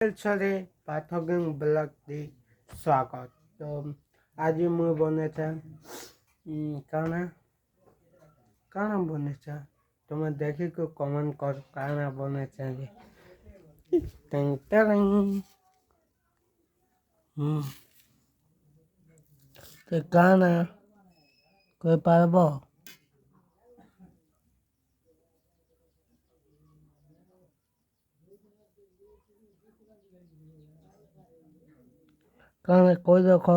ଛରେ ପାଠକିଂ blog ଦି ସ୍ୱାଗତ। ତ ଆଜି ମୁଁ ବନେଇଛେ କାଣା କାଣା ବନେଇଛେ ତୁମେ ଦେଖିକି କମେଣ୍ଟ କର କାଣା ବନେଇଛେ ଯେ ସେ କାଣା କହିପାରିବ? କାଣା କହି ଦେଖ।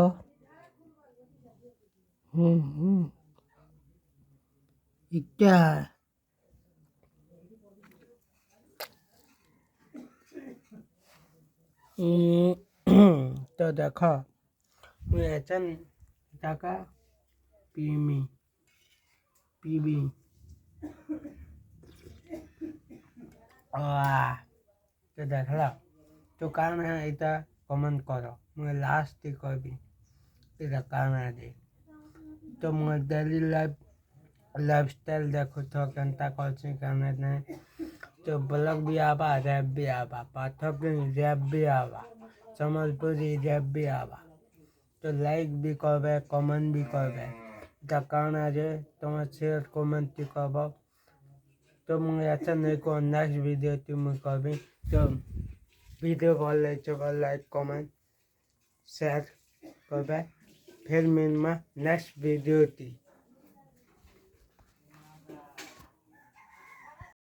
ଇଟା ତ ଦେଖ ମୁଁ ଏଚନ୍ ଜାଗା ପିବି ତ ଦେଖଲା ତ କାଣା ଏଇଟା କମେଣ୍ଟ କର। ମୁଁ ଲାଷ୍ଟ କହିବି ଏଇଟା କାଣା ଯେ ତ ମୁଁ ଡେଲି ଲାଇଫଷ୍ଟାଇଲ ଦେଖୁଥ କେନ୍ତା କରୁଛି କାଣା ନାହିଁ। ତ ବ୍ଲଗ ବି ଆବା ରେପ୍ ବି ଆବା ପାଠ ବି ରେପ୍ ବି ଆବା ସମ୍ବଲପୁରୀ ରେପ୍ ବି ଆବା। ତ ଲାଇକ୍ ବି କରିବେ କମେଣ୍ଟ ବି କରିବେ। এটা কারণে যে তোমার শেয়ার কমেন্টটি করব। তো ମୁଁ ଏତେ ନେଇ ନେକ୍ସଟ ଭିଡ଼ିଓଟି ମୁଁ କରିବି। ତ ଭିଡ଼ିଓ ଭଲ ଲାଗିଛ ଲାଇକ୍ କମେଣ୍ଟ ସେୟାର କରିବେ। ଫିର ମିଲମା ନେକ୍ସଟ ଭିଡ଼ିଓଟି।